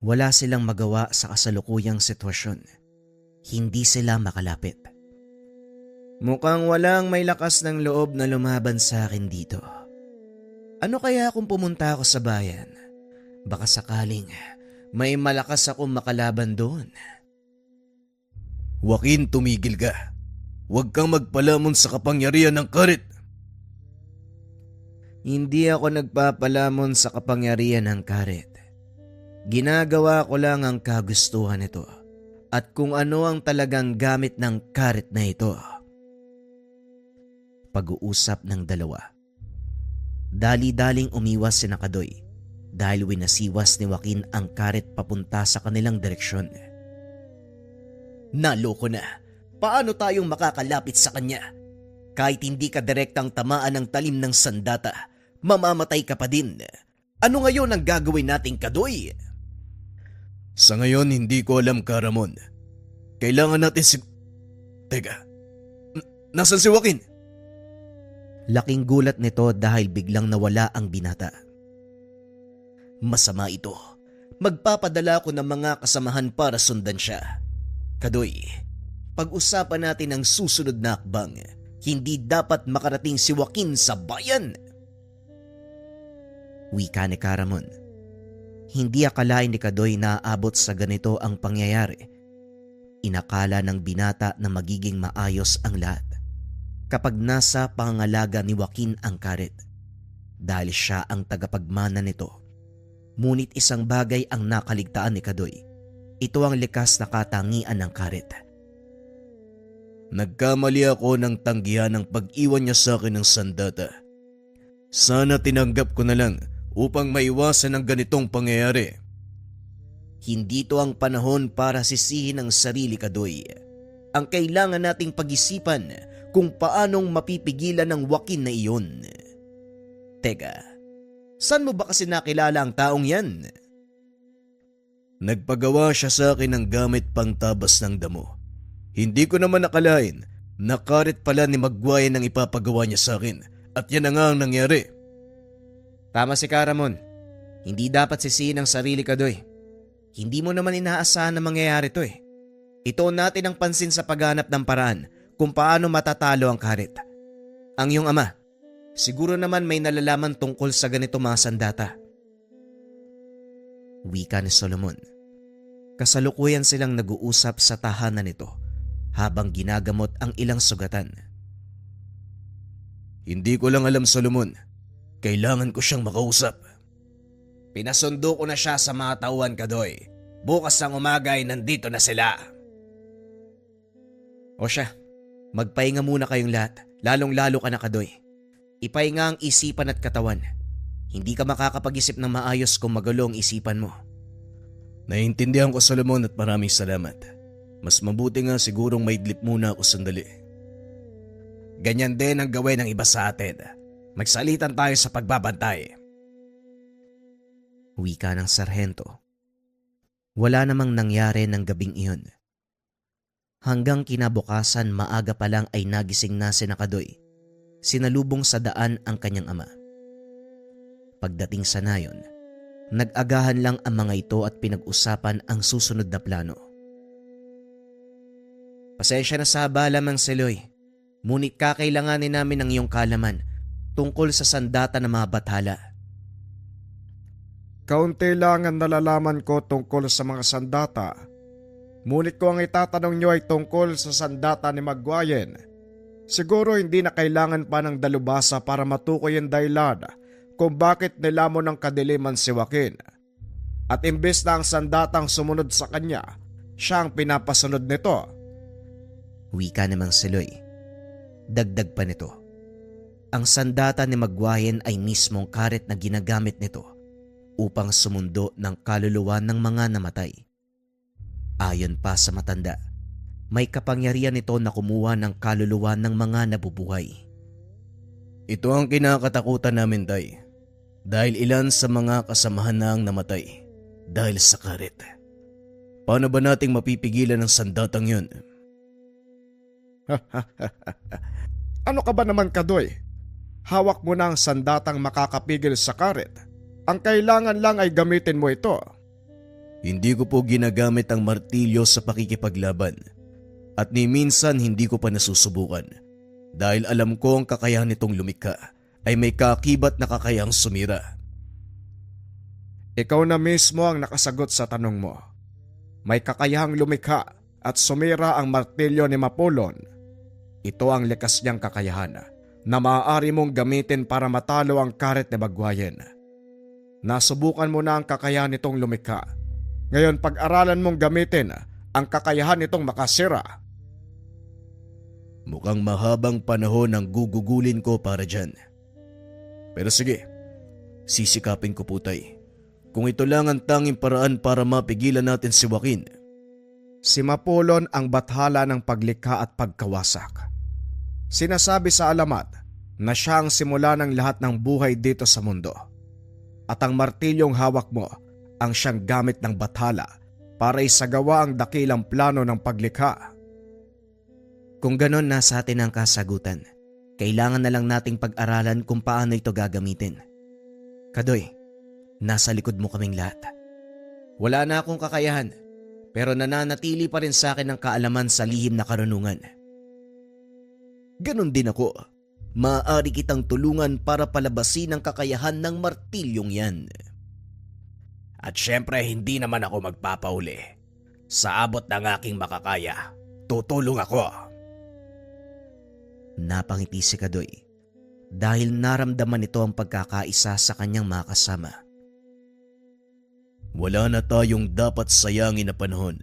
Wala silang magawa sa kasalukuyang sitwasyon. Hindi sila makalapit. Mukhang walang may lakas ng loob na lumaban sa akin dito. Ano kaya kung pumunta ako sa bayan? Baka sakaling may malakas akong makalaban doon. Joaquin, tumigil ka. Huwag kang magpalamon sa kapangyarihan ng karit. Hindi ako nagpapalamon sa kapangyarihan ng karit. Ginagawa ko lang ang kagustuhan nito at kung ano ang talagang gamit ng karit na ito. Pag-uusap ng dalawa. Dali-daling umiwas si Nakadoy dahil winasiwas ni Joaquin ang karit papunta sa kanilang direksyon. Naloko na. Paano tayong makakalapit sa kanya? Kahit hindi ka direktang tamaan ng talim ng sandata, mamamatay ka pa din. Ano ngayon ang gagawin nating Kadoy? Sa ngayon hindi ko alam, Karamon. Kailangan natin Teka, nasan si Joaquin? Laking gulat nito dahil biglang nawala ang binata. Masama ito. Magpapadala ko ng mga kasamahan para sundan siya. Kadoy, pag-usapan natin ang susunod na akbang. Hindi dapat makarating si Joaquin sa bayan. Wika ni Karamon. Hindi akalain ni Kadoy na aabot sa ganito ang pangyayari. Inakala ng binata na magiging maayos ang lahat kapag nasa pangangalaga ni Joaquin ang karit dahil siya ang tagapagmana nito. Ngunit isang bagay ang nakaligtaan ni Kadoy. Ito ang likas na katangian ng karit. Nagkamali ako ng tanggihan ng pag-iwan niya sa akin ng sandata. Sana tinanggap ko na lang upang maiwasan ang ganitong pangyayari. Hindi to ang panahon para sisihin ang sarili, Kadoy. Ang kailangan nating pag-isipan kung paanong mapipigilan ng Joaquin na iyon. Teka, saan mo ba kasi nakilala ang taong yan? Nagpagawa siya sa akin ng gamit pang tabas ng damo. Hindi ko naman nakalain na karit pala ni Magwayan ang ipapagawa niya sa akin at yan na nga ang nangyari. Tama si Karamon. Hindi dapat sisihin ang sarili, Kadoy. Hindi mo naman inaasahan na mangyayari to eh. Ituon natin ang pansin sa paghanap ng paraan kung paano matatalo ang karit. Ang iyong ama, siguro naman may nalalaman tungkol sa ganito mga sandata. Wika ni Solomon. Kasalukuyan silang nag-uusap sa tahanan nito habang ginagamot ang ilang sugatan. Hindi ko lang alam, Solomon. Kailangan ko siyang makausap. Pinasundo ko na siya sa mga tauhan, Kadoy. Bukas ng umaga ay nandito na sila. O siya, magpahinga muna kayong lahat, lalong-lalo ka na, Kadoy. Ipahinga ang isipan at katawan. Hindi ka makakapag-isip ng maayos kung magulo ang isipan mo. Naiintindihan ko, Solomon, at maraming salamat. Mas mabuti nga sigurong maidlip muna ako sandali. Ganyan din ang gawin ng iba sa atin. Magsalitan tayo sa pagbabantay. Wika ng sarhento. Wala namang nangyari ng gabing iyon. Hanggang kinabukasan maaga pa lang ay nagising na si Nakadoy. Sinalubong sa daan ang kanyang ama. Pagdating sa nayon, nag-agahan lang ang mga ito at pinag-usapan ang susunod na plano. Pasensya na sa abala, Mang Seloy. Ngunit kakailanganin namin ang iyong kalaman tungkol sa sandata ng mga bathala. Kaunti lang ang nalalaman ko tungkol sa mga sandata. Ngunit kung ang itatanong nyo ay tungkol sa sandata ni Magwayen, siguro hindi na kailangan pa ng dalubhasa para matukoy ang dahilan kung bakit nilamon ng kadiliman si Joaquin. At imbes na ang sandatang sumunod sa kanya, siya ang pinapasunod nito. Wika ni Mang Seloy. Dagdag pa nito. Ang sandata ni Magwayen ay mismong karet na ginagamit nito upang sumundo ng kaluluwa ng mga namatay. Ayon pa sa matanda, may kapangyarihan ito na kumuha ng kaluluwa ng mga nabubuhay. Ito ang kinakatakutan namin, Tay. Dahil ilan sa mga kasamahan na ang namatay dahil sa karet. Paano ba nating mapipigilan ang sandatang yun? Ano ka ba naman, Kadoy? Hawak mo na ang sandatang makakapigil sa karet. Ang kailangan lang ay gamitin mo ito. Hindi ko po ginagamit ang martilyo sa pakikipaglaban at ni minsan hindi ko pa nasusubukan dahil alam ko ang kakayahan nitong lumikha ay may kakibat na kakayahang sumira. Ikaw na mismo ang nakasagot sa tanong mo. May kakayahang lumikha at sumira ang martilyo ni Mapulon. Ito ang likas niyang kakayahan na maaari mong gamitin para matalo ang karet ni Bagwayen. Nasubukan mo na ang kakayahan nitong lumikha. Ngayon pag-aralan mong gamitin ang kakayahan nitong makasira. Mukhang mahabang panahon ang gugugulin ko para dyan. Pero sige, sisikapin ko po tay. Kung ito lang ang tanging paraan para mapigilan natin si Joaquin. Si Mapulon ang bathala ng paglikha at pagkawasak. Sinasabi sa alamat na siya ang simula ng lahat ng buhay dito sa mundo. At ang martilyong hawak mo ang siyang gamit ng bathala para isagawa ang dakilang plano ng paglikha. Kung ganon, nasa atin ang kasagutan. Kailangan na lang nating pag-aralan kung paano ito gagamitin. Kadoy, nasa likod mo kaming lahat. Wala na akong kakayahan, pero nananatili pa rin sa akin ang kaalaman sa lihim na karunungan. Ganon din ako. Maaari kitang tulungan para palabasin ang kakayahan ng martilyong yan. At syempre hindi naman ako magpapauli. Sa abot ng aking makakaya, tutulong ako. Napangiti si Kadoy dahil naramdaman nito ang pagkakaisa sa kanyang mga kasama. Wala na tayong dapat sayangin na panahon.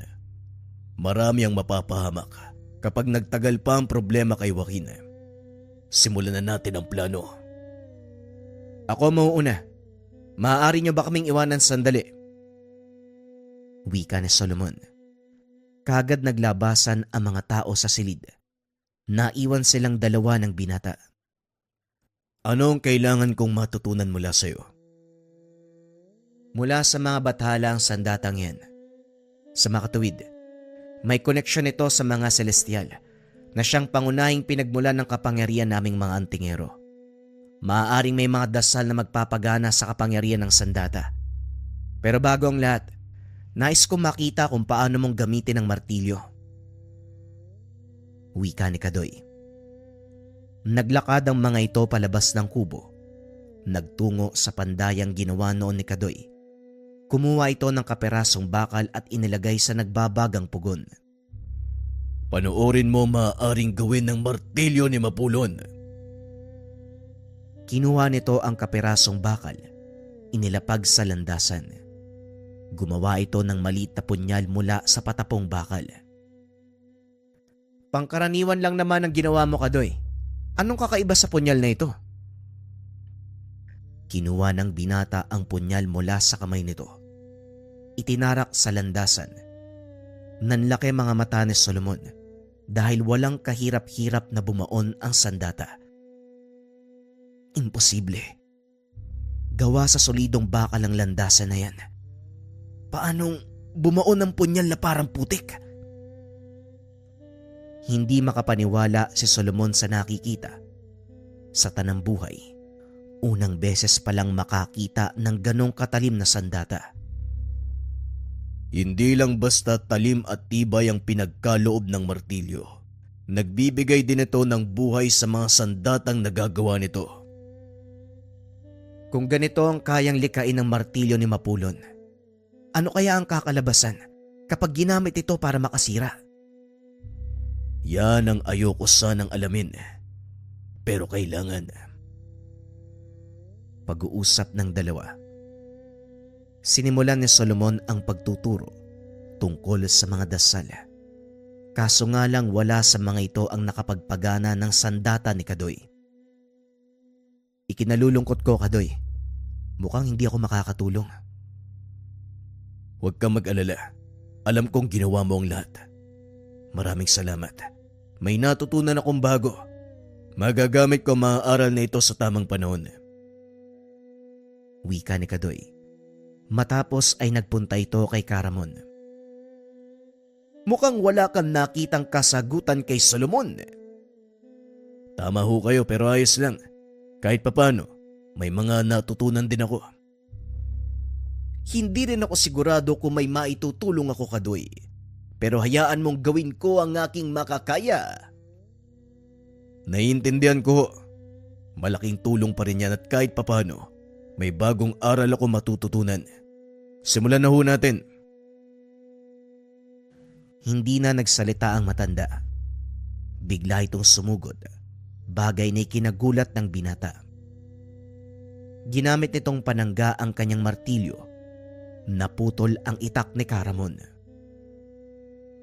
Marami ang mapapahamak kapag nagtagal pa ang problema kay Joaquin. Simulan na natin ang plano. Ako mauuna. Maaari niyo ba kaming iwanan sandali? Wika ni Solomon. Kagad naglabasan ang mga tao sa silid. Naiwan silang dalawa ng binata. Ano ang kailangan kong matutunan mula sa iyo? Mula sa mga bathala ang sandatang yan. Sa makatuwid, may koneksyon ito sa mga celestial na siyang pangunahing pinagmulan ng kapangyarihan naming mga antingero. Maaaring may mga dasal na magpapagana sa kapangyarihan ng sandata. Pero bago ang lahat, nais kong makita kung paano mong gamitin ang martilyo. Wika ni Kadoy. Naglakad ang mga ito palabas ng kubo. Nagtungo sa pandayang ginawa noon ni Kadoy. Kumuha ito ng kaperasong bakal at inilagay sa nagbabagang pugon. Panoorin mo maaaring gawin ng martilyo ni Mapulon. Kinuha nito ang kaperasong bakal, inilapag sa landasan. Gumawa ito ng maliit na punyal mula sa patapong bakal. Pangkaraniwan lang naman ang ginawa mo, Kadoy. Anong kakaiba sa punyal na ito? Kinuha ng binata ang punyal mula sa kamay nito. Itinarak sa landasan. Nanlaki mga mata ni Solomon dahil walang kahirap-hirap na bumaon ang sandata. Imposible. Gawa sa solidong bakal ang landasan na yan. Paanong bumaon ang punyal na parang putik? Hindi makapaniwala si Solomon sa nakikita. Sa tanang buhay, unang beses palang makakita ng ganong katalim na sandata. Hindi lang basta talim at tibay ang pinagkaloob ng martilyo. Nagbibigay din ito ng buhay sa mga sandatang nagagawa nito. Kung ganito ang kayang likain ng martilyo ni Mapulon, ano kaya ang kakalabasan kapag ginamit ito para makasira? Yan ang ayoko sanang alamin. Pero kailangan. Pag-uusap ng dalawa. Sinimulan ni Solomon ang pagtuturo tungkol sa mga dasal. Kaso nga lang wala sa mga ito ang nakapagpagana ng sandata ni Kadoy. Ikinalulungkot ko, Kadoy. Mukhang hindi ako makakatulong. Huwag kang mag-alala. Alam kong ginawa mo ang lahat. Maraming salamat. May natutunan akong bago. Magagamit ko ang mga aral na ito sa tamang panahon. Wika ni Kadoy. Matapos ay nagpunta ito kay Caramon. Mukhang wala kang nakitang kasagutan kay Solomon. Tama ho kayo pero ayos lang. Kahit papano, may mga natutunan din ako. Hindi rin ako sigurado kung may maitutulong ako, Kadoy. Pero hayaan mong gawin ko ang aking makakaya. Naiintindihan ko. Malaking tulong pa rin yan at kahit papano, may bagong aral ako matututunan. Simulan na ho natin. Hindi na nagsalita ang matanda. Bigla itong sumugod, bagay na ikinagulat ng binata. Ginamit nitong panangga ang kanyang martilyo. Naputol ang itak ni Caramon.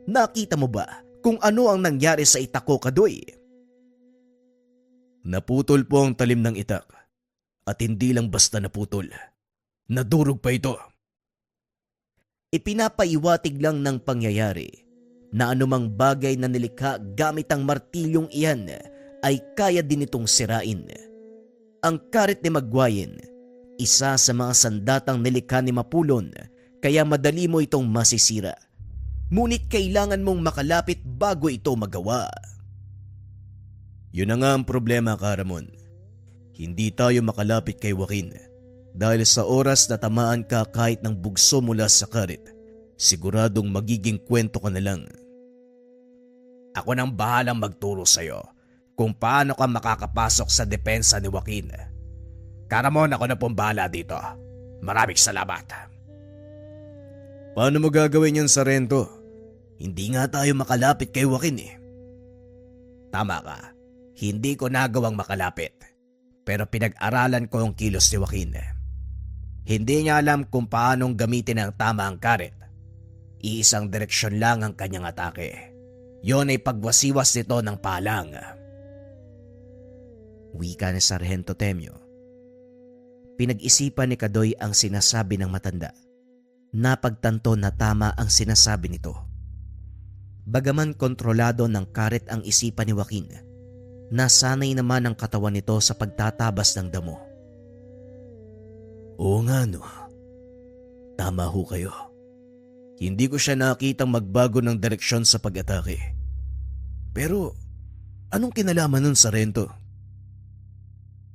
Nakita mo ba kung ano ang nangyari sa itak ko, Kadoy? Naputol po ang talim ng itak. At hindi lang basta naputol. Nadurog pa ito. Ipinapaiwatig lang ng pangyayari na anumang bagay na nilikha gamit ang martilyong iyan ay kaya din itong sirain. Ang karet ni Magwayen, isa sa mga sandatang nilikha ni Mapulon, kaya madali mo itong masisira. Ngunit kailangan mong makalapit bago ito magawa. Yun na nga ang problema, Caramon. Hindi tayo makalapit kay Joaquin dahil sa oras na tamaan ka kahit ng bugso mula sa karet, siguradong magiging kwento ka na lang. Ako nang bahalang magturo sa'yo kung paano ka makakapasok sa depensa ni Joaquin. Caramon, ako na pong bahala dito. Maraming salamat. Paano mo gagawin yan, Sargento? Hindi nga tayo makalapit kay Joaquin eh. Tama ka. Hindi ko nagawang makalapit. Pero pinag-aralan ko ang kilos ni Joaquin. Hindi niya alam kung paanong gamitin ang tama ang karet. Iisang direksyon lang ang kanyang atake. Yon ay pagwasiwas nito ng palang. Wika ni Sargento Temyo. Pinag-isipan ni Kadoy ang sinasabi ng matanda. Napagtanto na tama ang sinasabi nito. Bagaman kontrolado ng karet ang isipan ni Joaquin, nasanay naman ang katawan nito sa pagtatabas ng damo. Oo nga no. Tama ho kayo. Hindi ko siya nakitang magbago ng direksyon sa pag-atake. Pero anong kinalaman nun, Sargento?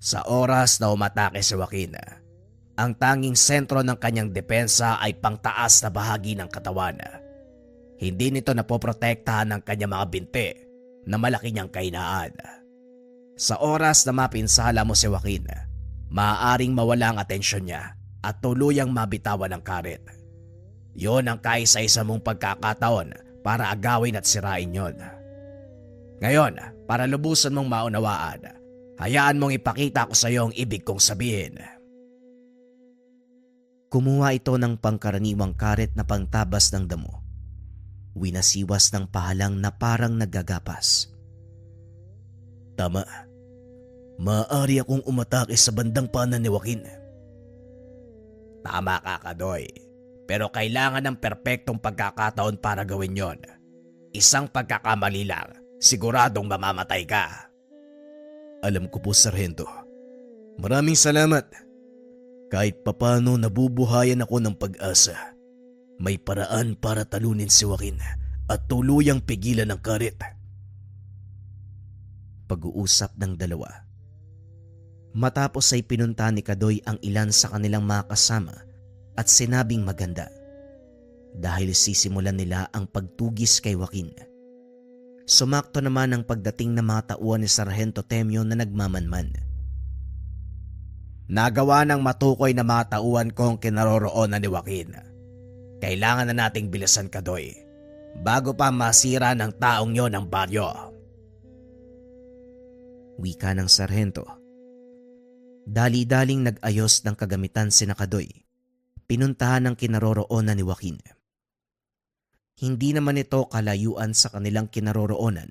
Sa oras na umatake si Joaquin, ang tanging sentro ng kanyang depensa ay pangtaas na bahagi ng katawan. Hindi nito napoprotektahan ng kanyang mga binti na malaki niyang kahinaan. Sa oras na mapinsala mo si Joaquin, maaaring mawala ang atensyon niya at tuluyang mabitawan ng karet. Yon ang kaisa-isa mong pagkakataon para agawin at sirain yon. Ngayon, para lubusan mong maunawaan, hayaan mong ipakita ko sa iyo ang ibig kong sabihin. Kumuha ito ng pangkaraniwang karet na pangtabas ng damo. Winasiwas ng pahalang na parang naggagapas. Tama. Maaari akong umatake sa bandang paanan ni Joaquin. Tama ka, Kadoy. Pero kailangan ng perpektong pagkakataon para gawin yon. Isang pagkakamali lang, siguradong mamamatay ka. Alam ko po, Sargento. Maraming salamat. Kahit papano nabubuhayan ako ng pag-asa. May paraan para talunin si Joaquin at tuluyang pigilan ng karet. Pag-uusap ng dalawa. Matapos ay pinunta ni Kadoy ang ilan sa kanilang mga kasama at sinabing maganda. Dahil sisimulan nila ang pagtugis kay Joaquin. Sumakto naman ang pagdating ng mga tauhan ni Sargento Temyo na nagmamanman. Nagawa ng matukoy na mga tauhan ko ang kinaroroonan ni Joaquin. Kailangan na nating bilisan, Kadoy, bago pa masira ng taong yon ang baryo. Wika ng Sargento. Dali-daling nag-ayos ng kagamitan si Kadoy. Pinuntahan ang kinaroroonan ni Joaquin. Hindi naman ito kalayuan sa kanilang kinaroroonan,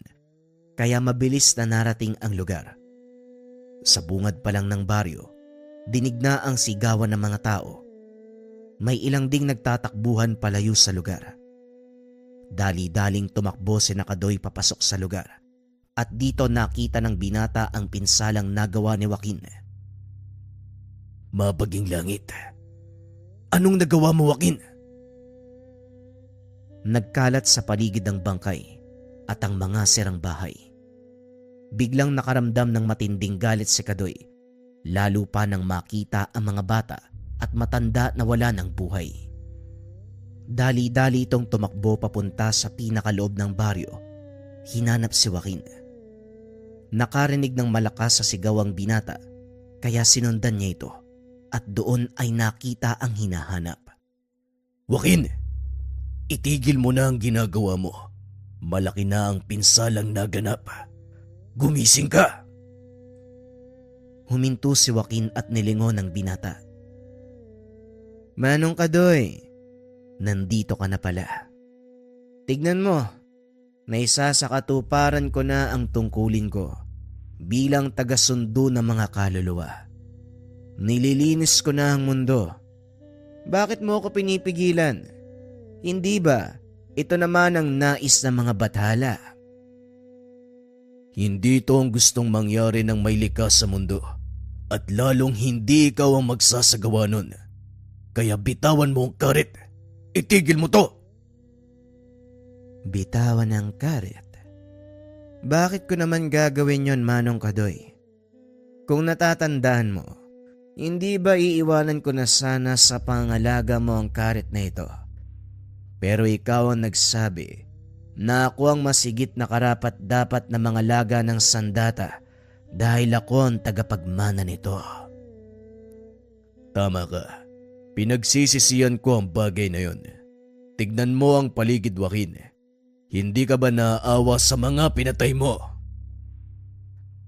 kaya mabilis na narating ang lugar. Sa bungad pa lang ng baryo, dinig na ang sigawan ng mga tao. May ilang ding nagtatakbuhan palayo sa lugar. Dali-daling tumakbo si Kadoy papasok sa lugar at dito nakita ng binata ang pinsalang nagawa ni Joaquin. Mabaging langit. Anong nagawa mo, Joaquin? Nagkalat sa paligid ng bangkay at ang mga sirang bahay. Biglang nakaramdam ng matinding galit si Kadoy, lalo pa nang makita ang mga bata at matanda na wala ng buhay. Dali-dali itong tumakbo papunta sa pinakaloob ng baryo. Hinanap si Joaquin. Nakarinig ng malakas sa sigaw ang binata, kaya sinundan niya ito at doon ay nakita ang hinahanap. Joaquin, itigil mo na ang ginagawa mo. Malaki na ang pinsalang naganap. Gumising ka! Huminto si Joaquin at nilingon ng binata. Manong Kadoy, nandito ka na pala. Tignan mo, naisa sa katuparan ko na ang tungkulin ko bilang taga-sundo ng mga kaluluwa. Nililinis ko na ang mundo. Bakit mo ako pinipigilan? Hindi ba ito naman ang nais ng mga bathala? Hindi ito ang gustong mangyari ng may likas sa mundo at lalong hindi ikaw ang magsasagawa nun. Kaya bitawan mo ang karet. Itigil mo to! Bitawan ang karet? Bakit ko naman gagawin yon, Manong Kadoy? Kung natatandaan mo, hindi ba iiwanan ko na sana sa pangalaga mo ang karet na ito? Pero ikaw ang nagsabi na ako ang masigit na karapat-dapat na mangalaga ng sandata dahil ako ang tagapagmana nito. Tama ka. Pinagsisisihan ko ang bagay na yon. Tignan mo ang paligid, Joaquin. Hindi ka ba naaawa sa mga pinatay mo?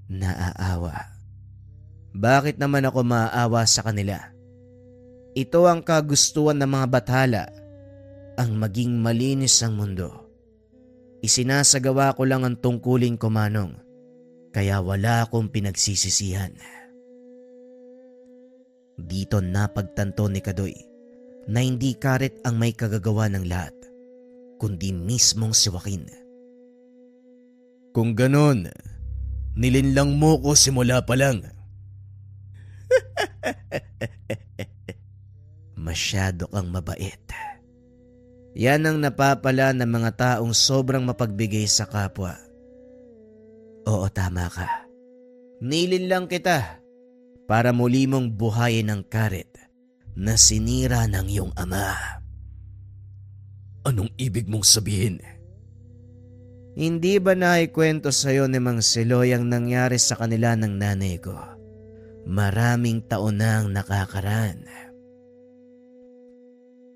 Naaawa? Bakit naman ako maaawa sa kanila? Ito ang kagustuhan ng mga bathala, ang maging malinis ang mundo. Isinasagawa ko lang ang tungkulin ko, Manong, kaya wala akong pinagsisisihan. Dito napagtanto ni Kadoy na hindi karet ang may kagagawa ng lahat, kundi mismong si Joaquin. Kung ganon, nilinlang mo ko simula pa lang. Masyado kang mabait. Yan ang napapala ng mga taong sobrang mapagbigay sa kapwa. Oo, tama ka. Nilinlang kita para muli mong buhayin ang karet na sinira ng iyong ama. Anong ibig mong sabihin? Hindi ba naikwento sa'yo ni Mang Siloy ang nangyari sa kanila ng nanay ko? Maraming taon na ang nakakaraan.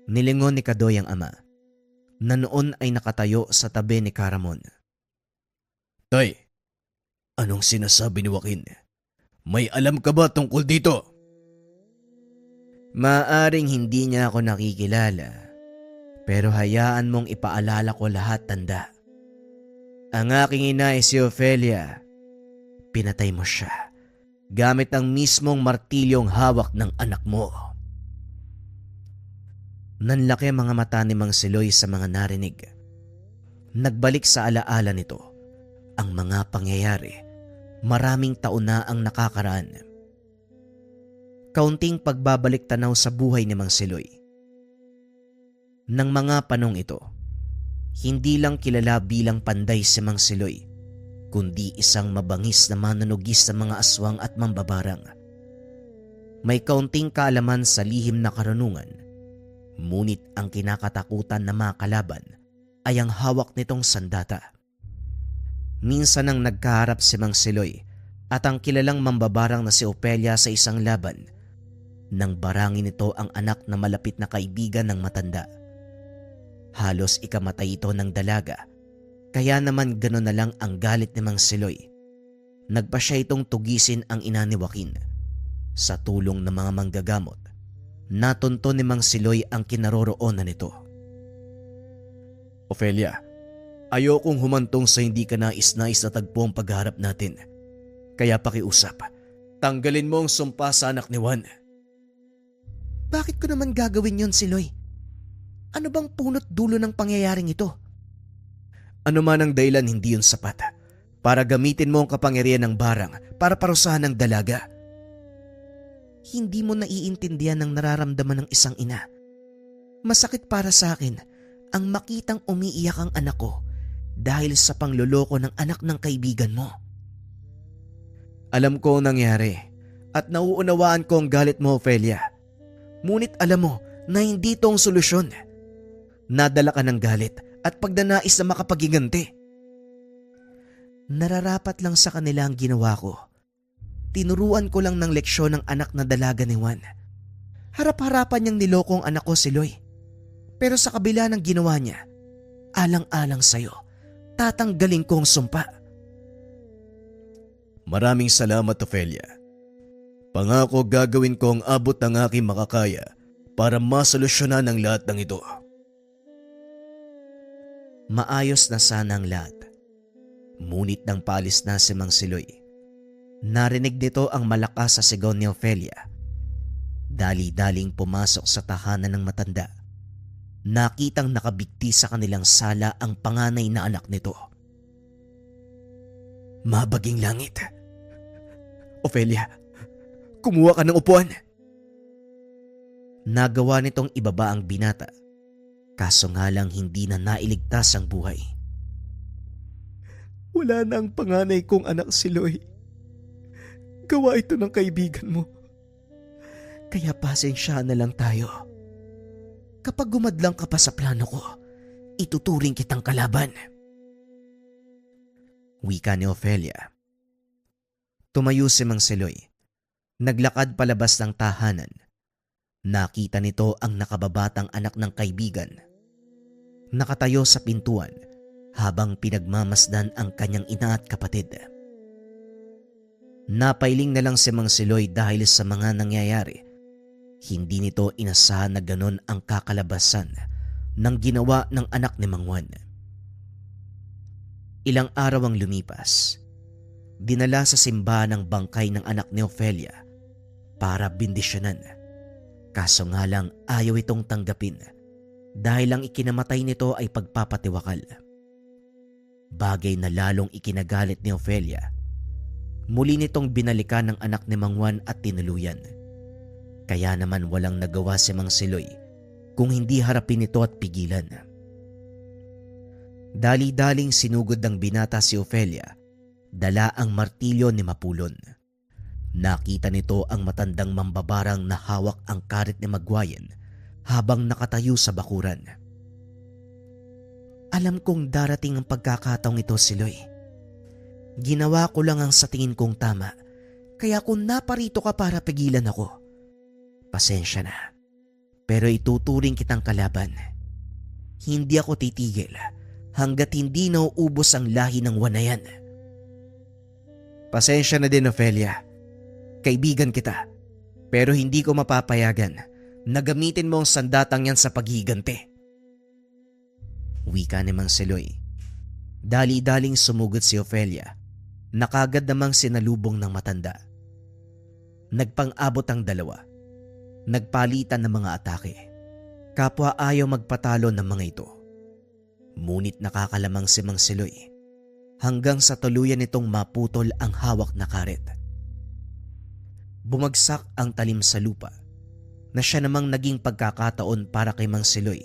Nilingon ni Kadoy ang ama, na noon ay nakatayo sa tabi ni Caramon. Tay, anong sinasabi ni Joaquin? May alam ka ba tungkol dito? Maaring hindi niya ako nakikilala, pero hayaan mong ipaalala ko lahat, tanda. Ang aking ina ay si Ofelia. Pinatay mo siya gamit ang mismong martilyong hawak ng anak mo. Nanlaki ang mga mata ni Mang Siloy sa mga narinig. Nagbalik sa alaala nito ang mga pangyayari. Maraming taon na ang nakakaraan. Kaunting pagbabalik tanaw sa buhay ni Mang Siloy. Nang mga panong ito, hindi lang kilala bilang panday si Mang Siloy, kundi isang mabangis na manunugis sa mga aswang at mambabarang. May kaunting kaalaman sa lihim na karunungan, ngunit ang kinakatakutan na mga kalaban ay ang hawak nitong sandata. Minsan nang nagkaharap si Mang Siloy at ang kilalang mambabarang na si Ofelia sa isang laban, nang barangin nito ang anak na malapit na kaibigan ng matanda. Halos ikamatay ito ng dalaga, kaya naman gano'n na lang ang galit ni Mang Siloy. Nagpa siya itong tugisin ang ina ni Joaquin. Sa tulong ng mga manggagamot, natunto ni Mang Siloy ang kinaroroonan nito. Ofelia, ayokong humantong sa hindi ka nais-nais na tagpo ang pagharap natin. Kaya pakiusap, tanggalin mo ang sumpa sa anak ni Juan. Bakit ko naman gagawin yon, Siloy? Ano bang punot dulo ng pangyayaring ito? Ano man ang dahilan, hindi yun sapat para gamitin mo ang kapangyarihan ng barang para parusahan ng dalaga. Hindi mo naiintindihan ang nararamdaman ng isang ina. Masakit para sa akin ang makitang umiiyak ang anak ko dahil sa pangloloko ng anak ng kaibigan mo. Alam ko ang nangyari at nauunawaan ko ang galit mo, Ofelia. Ngunit alam mo na hindi ito ang solusyon. Nadala ka ng galit at pagdanais na makapagiganti. Nararapat lang sa kanila ang ginawa ko. Tinuruan ko lang ng leksyon ng anak na dalaga ni Juan. Harap-harapan niyang niloko ang anak ko si Loy. Pero sa kabila ng ginawa niya, alang-alang sa'yo, tatanggalin ko ang sumpa. Maraming salamat, Ofelia. Pangako gagawin ko ang abot ng aking makakaya para masolusyonan ang lahat ng ito. Maayos na sana ang lahat. Ngunit nang paalis na si Mang Siloy, narinig nito ang malakas sa sigaw ni Ofelia. Dali-daling pumasok sa tahanan ng matanda. Nakitang nakabigti sa kanilang sala ang panganay na anak nito. Mabaging langit. Ofelia, kumuha ka ng upuan. Nagawa nitong ibaba ang binata. Kaso nga lang hindi na nailigtas ang buhay. Wala na ang panganay kong anak si Loy. Gawa ito ng kaibigan mo. Kaya pasensya na lang tayo. Kapag gumadlang ka pa sa plano ko, ituturing kitang kalaban. Wika ni Ofelia. Tumayo si Mang Siloy. Naglakad palabas ng tahanan. Nakita nito ang nakababatang anak ng kaibigan. Nakatayo sa pintuan habang pinagmamasdan ang kanyang ina at kapatid. Napailing na lang si Mang Siloy dahil sa mga nangyayari. Hindi nito inasahan na ganon ang kakalabasan ng ginawa ng anak ni Mang Juan. Ilang araw ang lumipas. Dinala sa simbahan ang bangkay ng anak ni Ofelia para bindisyonan. Kaso nga lang ayaw itong tanggapin dahil ang ikinamatay nito ay pagpapatiwakal. Bagay na lalong ikinagalit ni Ofelia. Muli nitong binalikan ng anak ni Mang Juan at tinuluyan. Kaya naman walang nagawa si Mang Siloy kung hindi harapin ito at pigilan. Dali-daling sinugod ng binata si Ofelia, dala ang martilyo ni Mapulon. Nakita nito ang matandang mambabarang na hawak ang karit ni Magwayen habang nakatayo sa bakuran. Alam kong darating ang pagkakataong ito, Siloy. Ginawa ko lang ang sa tingin kong tama, kaya kung naparito ka para pigilan ako, pasensya na. Pero ituturing kitang kalaban. Hindi ako titigil hanggat hindi nauubos ang lahi ng wanayan. Pasensya na din, Ofelia. Kaibigan kita. Pero hindi ko mapapayagan na gamitin mo ang sandatang yan sa paghiganti. Wika ni Mang Siloy. Dali-daling sumugod si Ofelia. Nakagad namang sinalubong ng matanda. Nagpang-abot ang dalawa. Nagpalitan ng mga atake. Kapwa ayaw magpatalo ng mga ito. Ngunit nakakalamang si Mang Siloy hanggang sa tuluyan nitong maputol ang hawak na karet. Bumagsak ang talim sa lupa na siya namang naging pagkakataon para kay Mang Siloy.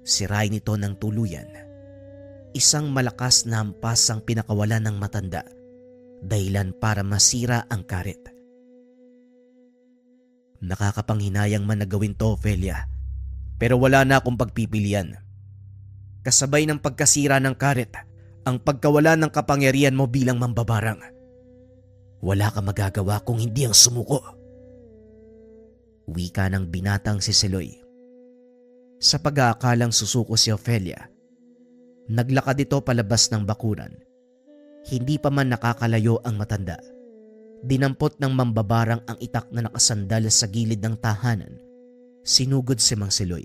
Sirain nito ng tuluyan. Isang malakas na hampas ang pinakawala ng matanda, dahilan para masira ang karet. Nakakapanghinayang man na gawin to, Ofelia, pero wala na akong pagpipilian. Kasabay ng pagkasira ng karet, ang pagkawala ng kapangyarihan mo bilang mambabarang. Wala ka magagawa kung hindi ang sumuko. Wika ng binatang si Siloy. Sa pag-aakalang susuko si Ofelia, naglakad ito palabas ng bakuran. Hindi pa man nakakalayo ang matanda. Dinampot ng mambabarang ang itak na nakasandal sa gilid ng tahanan. Sinugod si Mang Siloy.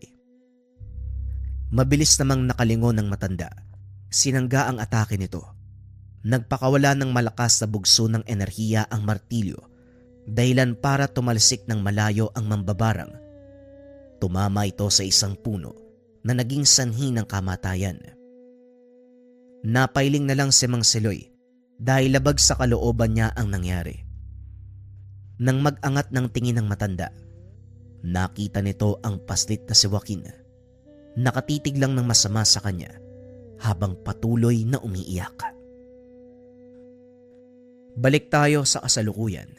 Mabilis namang nakalingon ng matanda. Sinangga ang atake nito. Nagpakawala ng malakas na bugso ng enerhiya ang martilyo, dahilan para tumalsik ng malayo ang mambabarang. Tumama ito sa isang puno na naging sanhi ng kamatayan. Napailing na lang si Mang Siloy dahil labag sa kalooban niya ang nangyari. Nang mag-angat ng tingin ng matanda, nakita nito ang paslit na si Joaquin. Nakatitig lang ng masama sa kanya habang patuloy na umiiyak. Balik tayo sa kasalukuyan.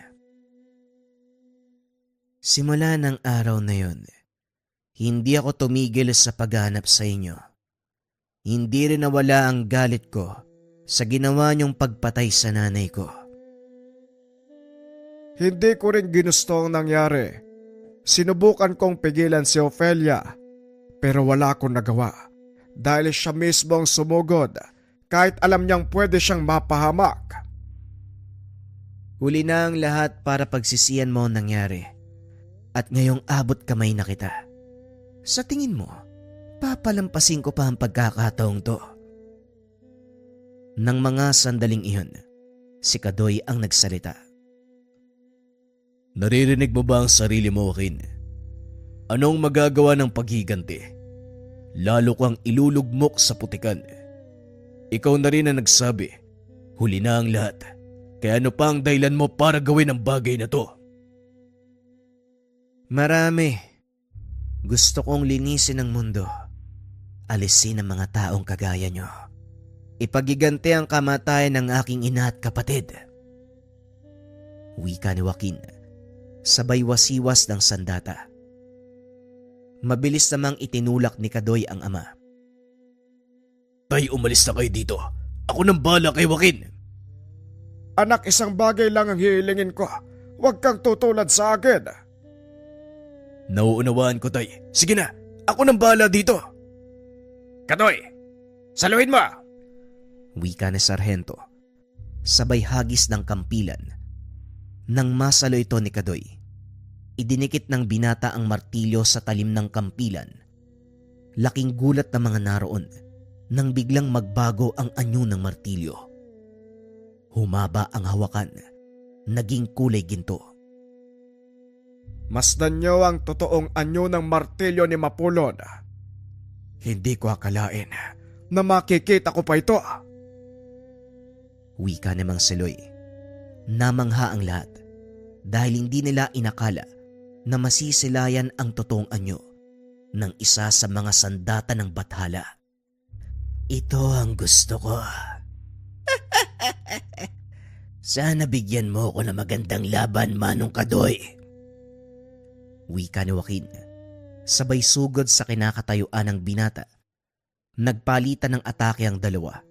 Simula ng araw na yon, hindi ako tumigil sa paghanap sa inyo. Hindi rin nawala ang galit ko sa ginawa niyong pagpatay sa nanay ko. Hindi ko rin ginusto ang nangyari. Sinubukan kong pigilan si Ofelia pero wala akong nagawa dahil siya mismo ang sumugod kahit alam niyang pwede siyang mapahamak. Huli na ang lahat para pagsisiyan mo ang nangyari at ngayong abot kamay na kita. Sa tingin mo, papalampasin ko pa ang pagkakataong to. Nang mga sandaling iyon, si Kadoy ang nagsalita. Naririnig mo ba ang sarili mo, Joaquin? Anong magagawa ng paghiganti? Lalo kang ilulugmok sa putikan. Ikaw na rin ang nagsabi, huli na ang lahat. Kaya ano pa ang dahilan mo para gawin ang bagay na to? Marami. Gusto kong linisin ang mundo. Alisin ang mga taong kagaya nyo. Ipagiganti ang kamatayan ng aking ina at kapatid. Wika ni Joaquin, sabay wasiwas ng sandata. Mabilis namang itinulak ni Kadoy ang ama. Tay, umalis na kayo dito. Ako nang bahala kay Joaquin. Anak, isang bagay lang ang hihilingin ko. Huwag kang tutulad sa akin. Nauunawaan ko, Tay. Sige na, ako nang bahala dito. Katoy, saluhin mo! Wika ni Sarhento, sabay hagis ng kampilan. Nang masalo ito ni Kadoy, idinikit ng binata ang martilyo sa talim ng kampilan. Laking gulat ng mga naroon nang biglang magbago ang anyo ng martilyo. Humaba ang hawakan, naging kulay ginto. Masdan niyo ang totoong anyo ng martilyo ni Mapulon. Hindi ko akalain na makikita ko pa ito. Wika ni Mang Seloy. Namangha ang lahat dahil hindi nila inakala na masisilayan ang totoong anyo ng isa sa mga sandata ng Bathala. Ito ang gusto ko. Sana bigyan mo ko ng magandang laban, Manong Kadoy. Wika ni Joaquin, sabay sugod sa kinakatayuan ng binata. Nagpalitan ng atake ang dalawa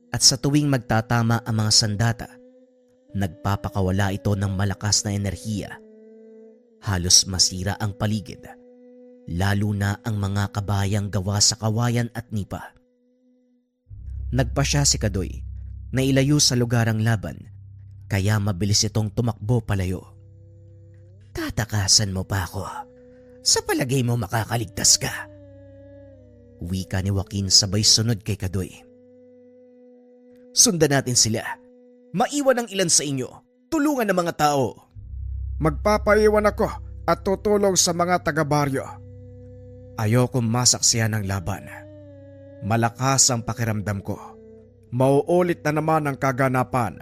at sa tuwing magtatama ang mga sandata, nagpapakawala ito ng malakas na enerhiya. Halos masira ang paligid, lalo na ang mga kabayang gawa sa kawayan at nipa. Nagpasya si Kadoy na ilayo sa lugar ang laban, kaya mabilis itong tumakbo palayo. Tatakasan mo pa ako. Sa palagay mo makakaligtas ka? Wika ni Joaquin sabay sunod kay Kadoy. Sundan natin sila. Maiwan ang ilan sa inyo. Tulungan ng mga tao. Magpapaiwan ako at tutulong sa mga taga-baryo. Ayokong masaksihan ng laban. Malakas ang pakiramdam ko. Mauulit na naman ang kaganapan.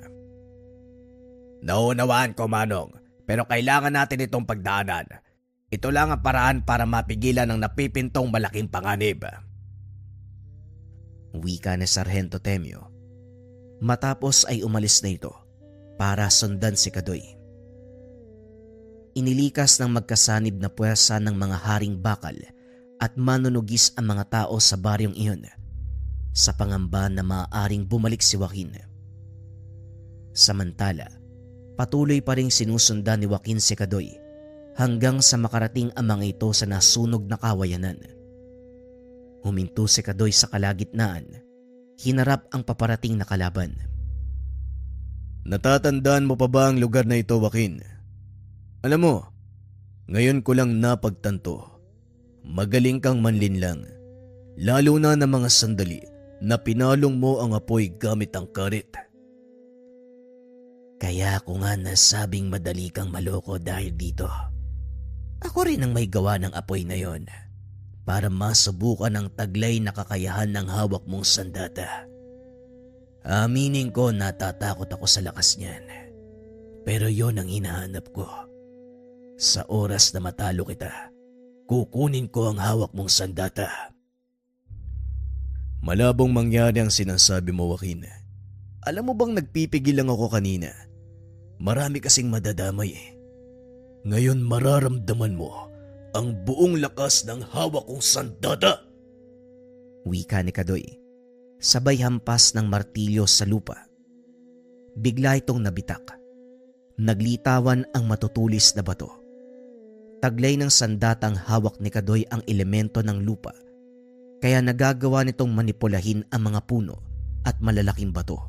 Naunawaan ko, Manong, pero kailangan natin itong pagdaanan. Ito lang ang paraan para mapigilan ang napipintong malaking panganib. Wika ni Sargento Temio. Matapos ay umalis na ito para sundan si Kadoy. Inilikas ng magkasanib na puwersa ng mga haring bakal at manunugis ang mga tao sa baryong iyon sa pangamba na maaaring bumalik si Joaquin. Samantala, patuloy pa ring sinusundan ni Joaquin si Kadoy hanggang sa makarating ang mga ito sa nasunog na kawayanan. Huminto si Kadoy sa kalagitnaan, hinarap ang paparating na kalaban. Natatandaan mo pa ba ang lugar na ito, Joaquin? Alam mo, ngayon ko lang napagtanto. Magaling kang manlinlang, lalo na ng mga sandali na pinalong mo ang apoy gamit ang karit. Kaya ako nga nasabing madali kang maloko dahil dito. Ako rin ang may gawa ng apoy na yon para masubukan ang taglay na kakayahan ng hawak mong sandata. Aminin ko natatakot ako sa lakas niyan. Pero yon ang hinahanap ko. Sa oras na matalo kita, kukunin ko ang hawak mong sandata. Malabong mangyari ang sinasabi mo, Joaquin. Alam mo bang nagpipigil lang ako kanina? Marami kasing madadamay eh. Ngayon mararamdaman mo ang buong lakas ng hawak kong sandata. Wika ni Kadoy, sabay hampas ng martilyo sa lupa. Bigla itong nabitak. Naglitawan ang matutulis na bato. Taglay ng sandatang hawak ni Kadoy ang elemento ng lupa, kaya nagagawa nitong manipulahin ang mga puno at malalaking bato.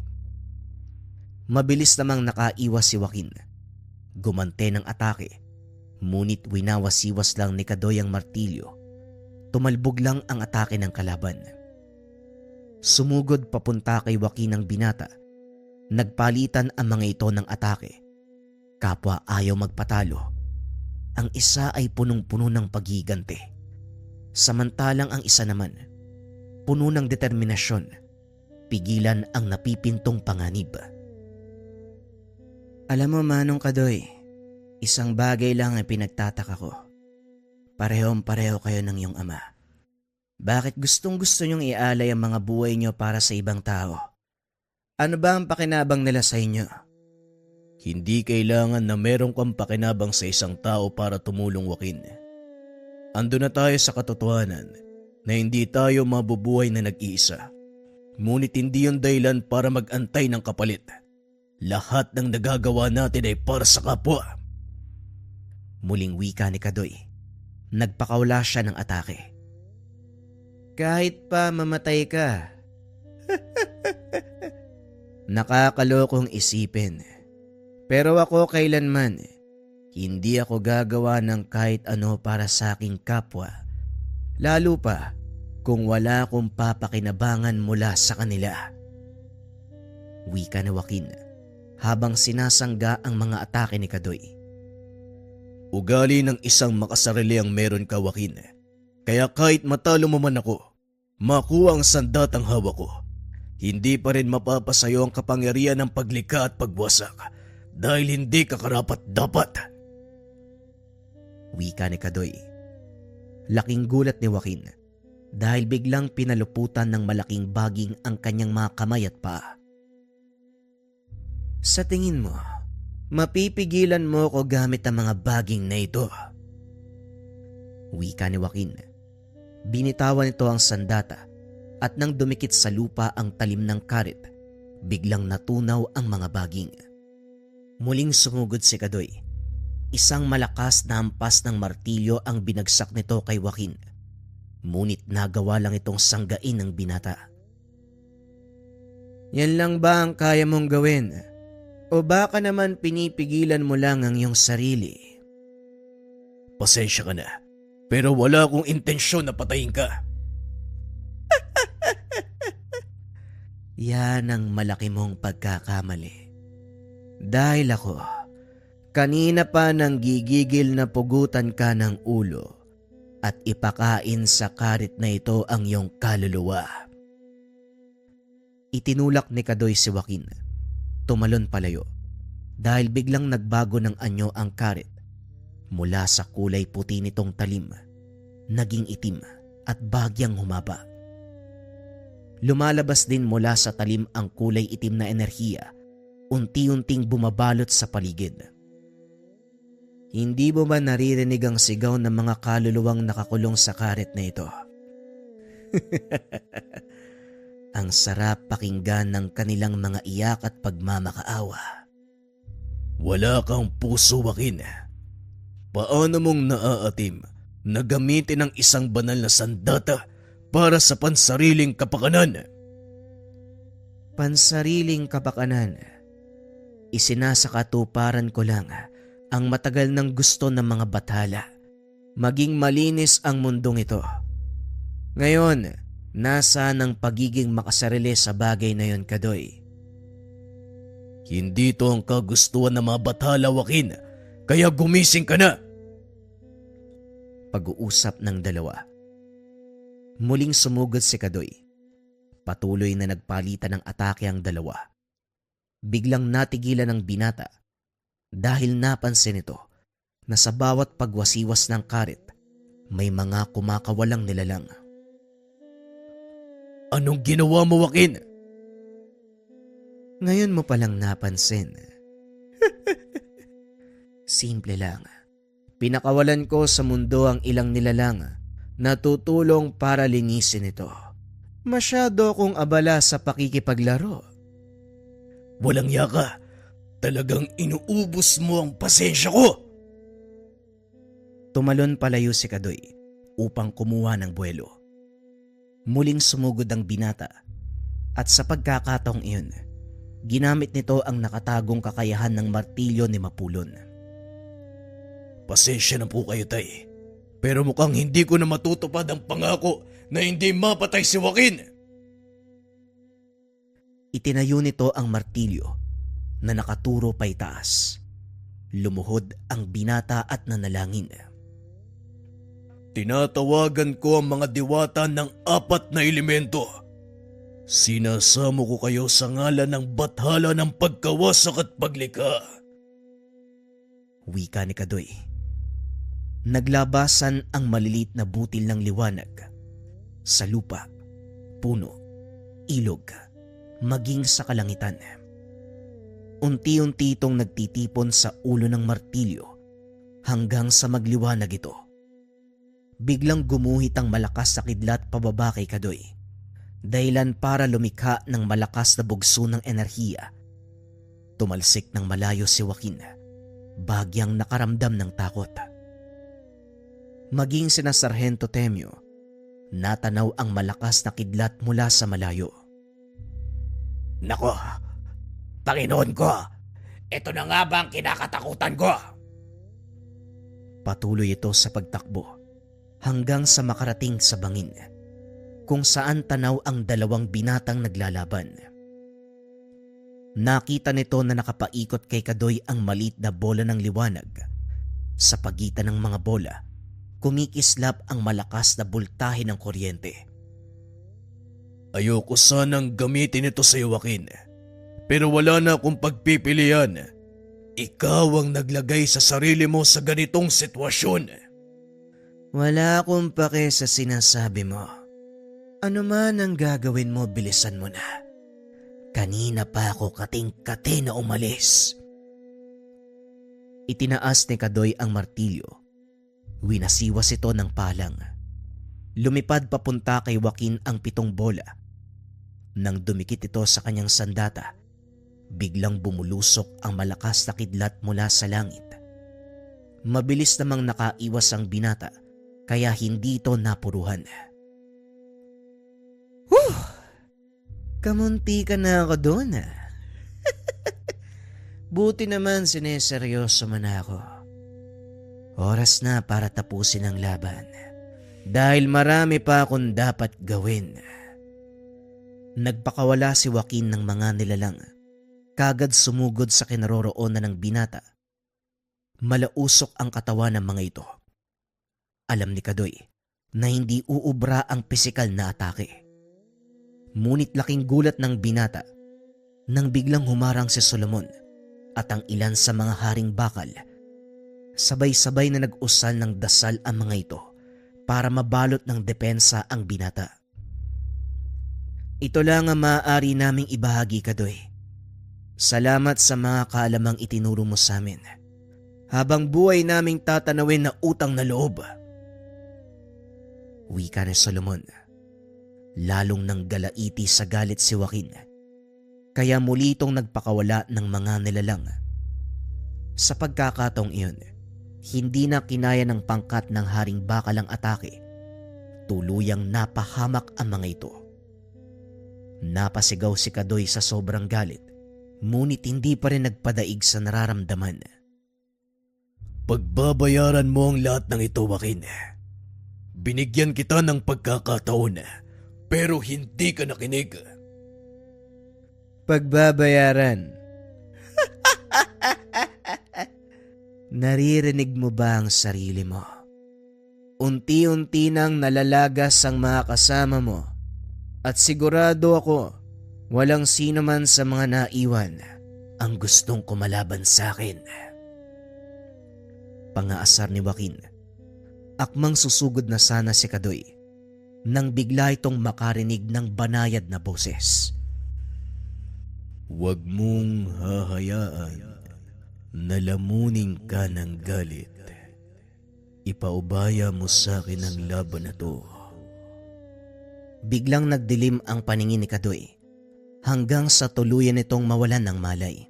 Mabilis namang nakaiwas si Joaquin. Gumante ng atake, ngunit winawasiwas lang ni Kadoy ang martilyo. Tumalbog lang ang atake ng kalaban. Sumugod papunta kay Joaquin ang binata. Nagpalitan ang mga ito ng atake. Kapwa ayaw magpatalo. Ang isa ay punong-puno ng paghigante. Samantalang ang isa naman, puno ng determinasyon, pigilan ang napipintong panganib. Alam mo, Manong Kadoy, isang bagay lang ang pinagtataka ko. Parehong-pareho kayo ng iyong ama. Bakit gustong-gusto niyong ialay ang mga buhay niyo para sa ibang tao? Ano ba ang pakinabang nila sa inyo? Hindi kailangan na meron kang pakinabang sa isang tao para tumulong, Joaquin. Ando na tayo sa katotohanan na hindi tayo mabubuhay na nag-iisa. Ngunit hindi yun dahilan para mag-antay ng kapalit. Lahat ng nagagawa natin ay para sa kapwa. Muling wika ni Kadoy. Nagpakawala siya ng atake. Kahit pa mamatay ka. Nakakalokong isipin. Pero ako kailanman, hindi ako gagawa ng kahit ano para sa aking kapwa. Lalo pa kung wala akong papakinabangan mula sa kanila. Wika ni Joaquin habang sinasangga ang mga atake ni Kadoy. Ugali ng isang makasarili ang meron ka, Joaquin. Kaya kahit matalo mo man ako, makuha ang sandatang hawak ko, hindi pa rin mapapasayo ang kapangyarihan ng paglikha at pagwasak dahil hindi ka karapat-dapat. Wika ni Kadoy. Laking gulat ni Joaquin dahil biglang pinaluputan ng malaking baging ang kanyang mga kamay at paa. Sa tingin mo, mapipigilan mo ko gamit ang mga baging na ito? Wika ni Joaquin. Binitawan nito ang sandata at nang dumikit sa lupa ang talim ng karit, biglang natunaw ang mga baging. Muling sumugod si Kadoy. Isang malakas na hampas ng martilyo ang binagsak nito kay Joaquin. Ngunit nagawa lang itong sanggain ng binata. Yan lang ba ang kaya mong gawin? O baka naman pinipigilan mo lang ang iyong sarili? Pasensya ka na, pero wala akong intensyon na patayin ka. Yan ang malaki mong pagkakamali. Dahil ako, kanina pa nang gigigil na pugutan ka ng ulo at ipakain sa karit na ito ang iyong kaluluwa. Itinulak ni Kadoy si Joaquin. Tumalon palayo dahil biglang nagbago ng anyo ang karit. Mula sa kulay puti nitong talim, naging itim at bagyang humaba. Lumalabas din mula sa talim ang kulay itim na enerhiya, unti-unting bumabalot sa paligid. Hindi mo ba naririnig ang sigaw ng mga kaluluwang nakakulong sa karet na ito? Ang sarap pakinggan ng kanilang mga iyak at pagmamakaawa. Wala kang puso, Joaquin. Paano mong naaatim na gamitin ang isang banal na sandata para sa pansariling kapakanan? Pansariling kapakanan. Isinasakatuparan ko lang ang matagal ng gusto ng mga bathala. Maging malinis ang mundong ito. Ngayon, nasaan ang pagiging makasarili sa bagay na yon, Kadoy? Hindi to ang kagustuhan ng mga bathala, Joaquin. Kaya gumising ka na. Pag-uusap ng dalawa. Muling sumugod si Kadoy. Patuloy na nagpalitan ng atake ang dalawa. Biglang natigilan ng binata dahil napansin nito na sa bawat pagwasiwas ng karit may mga kumakawalang nilalang. Anong ginawa mo, Joaquin? Ngayon mo palang napansin. Simple lang. Pinakawalan ko sa mundo ang ilang nilalang na tutulong para linisin ito. Masyado akong abala sa pakikipaglaro. Walang yaka. Talagang inuubos mo ang pasensya ko. Tumalon palayo si Kadoy upang kumuha ng buwelo. Muling sumugod ang binata at sa pagkakataong iyon, ginamit nito ang nakatagong kakayahan ng martilyo ni Mapulon. Pasensya na po kayo, tay. Pero mukhang hindi ko na matutupad ang pangako na hindi mapatay si Joaquin. Itinayo nito ang martilyo na nakaturo pa itaas. Lumuhod ang binata at nanalangin. Tinatawagan ko ang mga diwata ng 4 na elemento. Sinasamo ko kayo sa ngalan ng bathala ng pagkawasak at paglikha. Wika ni Kadoy. Naglabasan ang malilit na butil ng liwanag sa lupa, puno, ilog, maging sa kalangitan. Unti-unti itong nagtitipon sa ulo ng martilyo hanggang sa magliwanag ito. Biglang gumuhit ang malakas na kidlat pababa kay Kadoy, dahilan para lumikha ng malakas na bugso ng enerhiya. Tumalsik ng malayo si Joaquin, bagyang nakaramdam ng takot. Maging sina Sargento Temyo, natanaw ang malakas na kidlat mula sa malayo. Nako, Panginoon ko, ito na nga ba ang kinakatakutan ko? Patuloy ito sa pagtakbo hanggang sa makarating sa bangin, kung saan tanaw ang 2 binatang naglalaban. Nakita nito na nakapaikot kay Kadoy ang maliit na bola ng liwanag. Sa pagitan ng mga bola, kumikislap ang malakas na bultahe ng kuryente. Ayoko sanang gamitin ito sa Joaquin. Pero wala na akong pagpipilian. Ikaw ang naglagay sa sarili mo sa ganitong sitwasyon. Wala akong pake sa sinasabi mo. Ano man ang gagawin mo, bilisan mo na. Kanina pa ako kating-kate na umalis. Itinaas ni Kadoy ang martilyo. Winasiwas ito ng palang. Lumipad papunta kay Joaquin ang 7 bola. Nang dumikit ito sa kanyang sandata, biglang bumulusok ang malakas na kidlat mula sa langit. Mabilis namang nakaiwas ang binata, kaya hindi ito napuruhan. Kamunti ka na ako doon. Buti naman sineseryoso man ako. Oras na para tapusin ang laban. Dahil marami pa akong dapat gawin. Nagpakawala si Joaquin ng mga nilalang. Kagad sumugod sa kinaroroonan ng binata. Malausok ang katawan ng mga ito. Alam ni Kadoy na hindi uubra ang pisikal na atake. Ngunit laking gulat ng binata nang biglang humarang si Solomon at ang ilan sa mga haring bakal. Sabay-sabay na nag-usal ng dasal ang mga ito para mabalot ng depensa ang binata. Ito lang ang maaari naming ibahagi, Kadoy. Salamat sa mga kaalamang itinuro mo sa amin. Habang buhay naming tatanawin na utang na loob. Wika ni Solomon. Lalong nang galaiti sa galit si Joaquin. Kaya muli itong nagpakawala ng mga nilalang. Sa pagkakataong iyon, hindi na kinaya ng pangkat ng haring bakal ang atake. Tuluyang napahamak ang mga ito. Napasigaw si Kadoy sa sobrang galit, ngunit hindi pa rin nagpadaig sa nararamdaman. Pagbabayaran mo ang lahat ng ito, Joaquin. Binigyan kita ng pagkakataon, pero hindi ka nakinig. Pagbabayaran. Naririnig mo ba ang sarili mo? Unti-unti nang nalalagas ang mga kasama mo at sigurado ako walang sino man sa mga naiwan ang gustong kumalaban sa akin. Pangaasar ni Joaquin. Akmang susugod na sana si Kadoy nang bigla itong makarinig ng banayad na boses. Huwag mong hahayaan na lamunin ka ng galit Ipaubaya mo sa akin ang laban na to. Biglang nagdilim ang paningin ni Kadoy hanggang sa tuluyan nitong mawalan ng malay.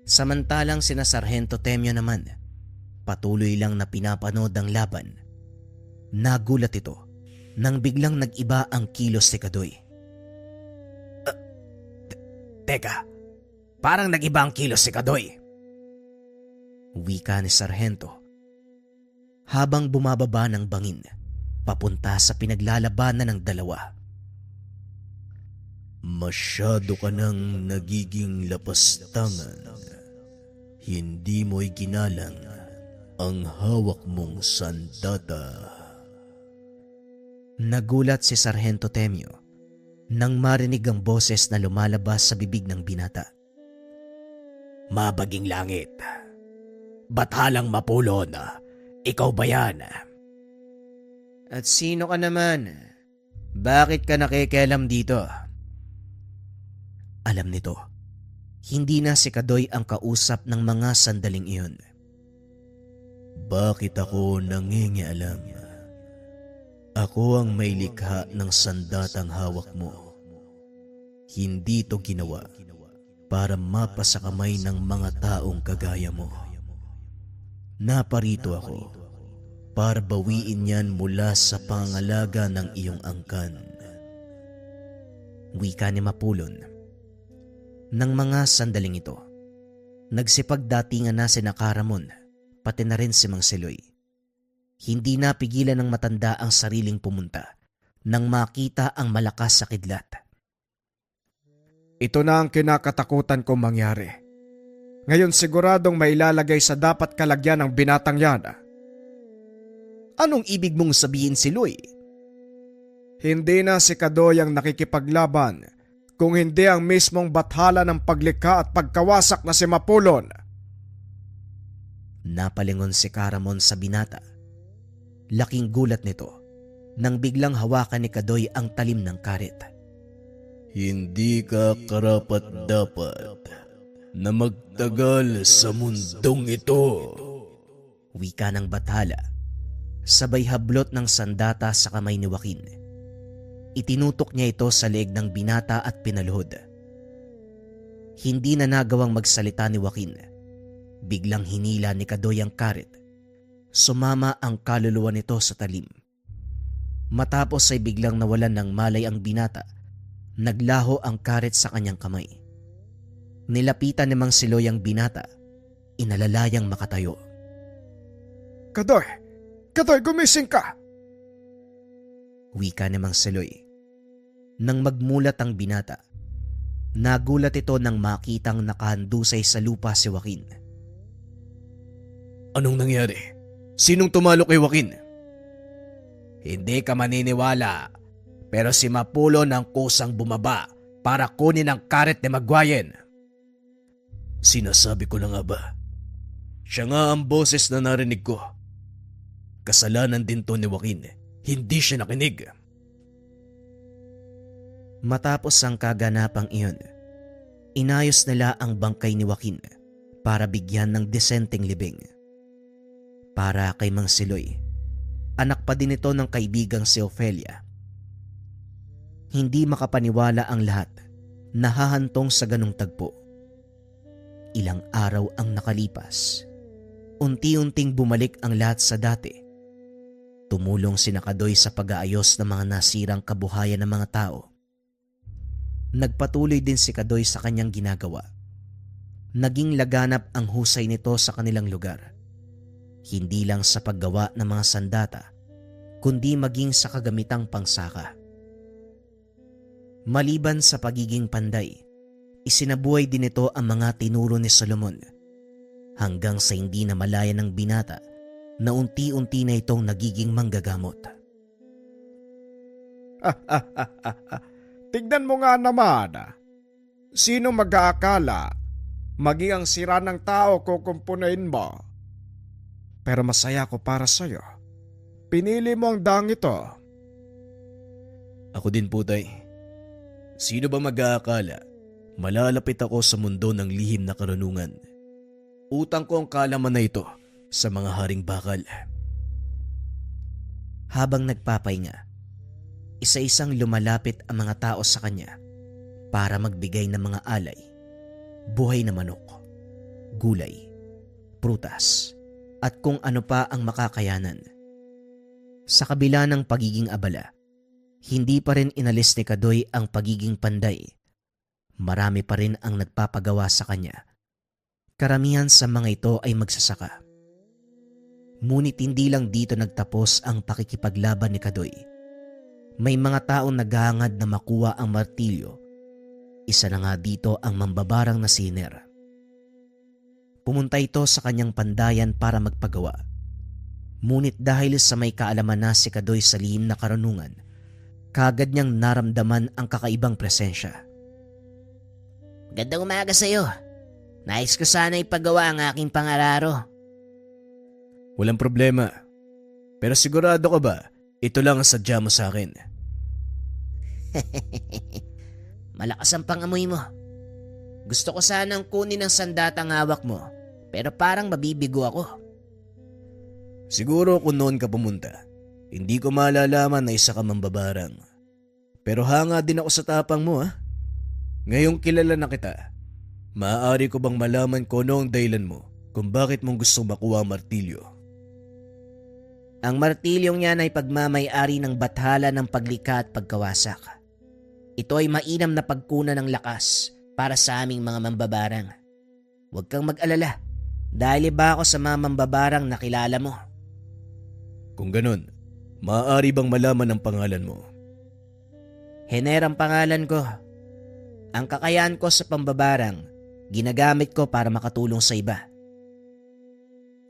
Samantalang sina Sargento Temyo naman, patuloy lang na pinapanood ang laban. Nagulat ito nang biglang nag-iba ang kilos ni Kadoy. Teka, parang nag-iba ang kilos si Kadoy. Wika ni Sargento habang bumababa ng bangin papunta sa pinaglalabanan ng dalawa. Masyado ka nang nagiging lapastangan. Hindi mo'y ginalang ang hawak mong sandata. Nagulat si Sargento Temyo nang marinig ang boses na lumalabas sa bibig ng binata. Mabaging langit, Bathalang Mapulon, ikaw ba yan? At sino ka naman? Bakit ka nakikialam dito? Alam nito, hindi na si Kadoy ang kausap ng mga sandaling iyon. Bakit ako nangingialam? Ako ang may likha ng sandatang hawak mo. Hindi to ginawa para mapasakamay ng mga taong kagaya mo. Naparito ako para bawiin yan mula sa pangalaga ng iyong angkan. Wika ni Mapulon. Nang mga sandaling ito, nagsipagdatingan na si Nakaramon, pati na rin si Mang Siloy. Hindi napigilan ng matanda ang sariling pumunta nang makita ang malakas sa kidlat. Ito na ang kinakatakutan kong mangyari. Ngayon siguradong mailalagay sa dapat kalagyan ng binatang yan. Anong ibig mong sabihin, Siloy? Hindi na si Kadoy ang nakikipaglaban, kung hindi ang mismong bathala ng paglikha at pagkawasak na si Mapulon. Napalingon si Karamon sa binata. Laking gulat nito nang biglang hawakan ni Kadoy ang talim ng karet. Hindi ka karapat-dapat na magtagal sa mundong ito. Wika ng bathala, sabay hablot ng sandata sa kamay ni Joaquin. Itinutok niya ito sa leeg ng binata at pinaluhod. Hindi na nagawang magsalita ni Joaquin. Biglang hinila ni Kadoy ang karet. Sumama ang kaluluwa nito sa talim. Matapos ay biglang nawalan ng malay ang binata, naglaho ang karet sa kanyang kamay. Nilapitan ni Mang Siloy ang binata, inalalayang makatayo. Kadoy! Kadoy, gumising ka! Wika ni Mang Siloy. Nang magmulat ang binata, nagulat ito nang makitang nakahandusay sa lupa si Joaquin. Anong nangyari? Sinong tumalo kay Joaquin? Hindi ka maniniwala, pero si Mapulon ang kusang bumaba para kunin ang karet ni Magwayen. Sinasabi ko na nga ba? Siya nga ang boses na narinig ko. Kasalanan din to ni Joaquin. Hindi siya nakinig. Matapos ang kaganapang iyon, inayos nila ang bangkay ni Joaquin para bigyan ng desenteng libing. Para kay Mang Siloy, anak pa din ito ng kaibigang si Ofelia. Hindi makapaniwala ang lahat na hahantong sa ganong tagpo. Ilang araw ang nakalipas. Unti-unting bumalik ang lahat sa dati. Tumulong si Kadoy sa pag-aayos ng mga nasirang kabuhayan ng mga tao. Nagpatuloy din si Kadoy sa kanyang ginagawa. Naging laganap ang husay nito sa kanilang lugar. Hindi lang sa paggawa ng mga sandata, kundi maging sa kagamitang pangsaka. Maliban sa pagiging panday, isinabuhay din ito ang mga tinuro ni Solomon hanggang sa hindi na malaya ng binata na unti-unti na itong nagiging manggagamot. Tignan mo nga naman. Sino mag-aakala maging ang sira ng tao kukumpunain mo? Pero masaya ko para sa'yo. Pinili mo ang daang ito. Ako din po, tay. Sino ba mag-aakala malalapit ako sa mundo ng lihim na karunungan? Utang ko ang kalaman na ito sa mga haring bakal. Habang nagpapahinga, isa-isang lumalapit ang mga tao sa kanya para magbigay ng mga alay, buhay na manok, gulay, prutas, at kung ano pa ang makakayanan. Sa kabila ng pagiging abala, hindi pa rin inalis ni Kadoy ang pagiging panday. Marami pa rin ang nagpapagawa sa kanya. Karamihan sa mga ito ay magsasaka. Ngunit hindi lang dito nagtapos ang pakikipaglaban ni Kadoy. May mga taong naghahangad na makuha ang martilyo. Isa na nga dito ang mambabarang na si Hiner. Pumunta ito sa kanyang pandayan para magpagawa. Ngunit dahil sa may kaalaman na si Kadoy sa lihim na karunungan, kaagad niyang naramdaman ang kakaibang presensya. Gandang umaga sa'yo. Nais ko sana ipagawa ang aking pangararo. Walang problema. Pero sigurado ka ba, ito lang ang sadya mo sa akin? Malakas ang pangamoy mo. Gusto ko sanang kunin ang sandatang hawak mo, pero parang mabibigo ako. Siguro kung noon ka pumunta, hindi ko malalaman na isa ka mambabarang. Pero hanga din ako sa tapang mo, ha? Ngayong kilala na kita, maaari ko bang malaman ko noong dahilan mo kung bakit mong gusto makuha ang martilyo? Ang martilyong yan ay pagmamay-ari ng bathala ng paglikha at pagkawasak. Ito ay mainam na pagkunan ng lakas para sa aming mga mambabarang. Huwag kang mag-alala dahil iba ako sa mga mambabarang na kilala mo. Kung ganun, maaari bang malaman ang pangalan mo? Hiner ang pangalan ko. Ang kakayahan ko sa pambabarang, ginagamit ko para makatulong sa iba.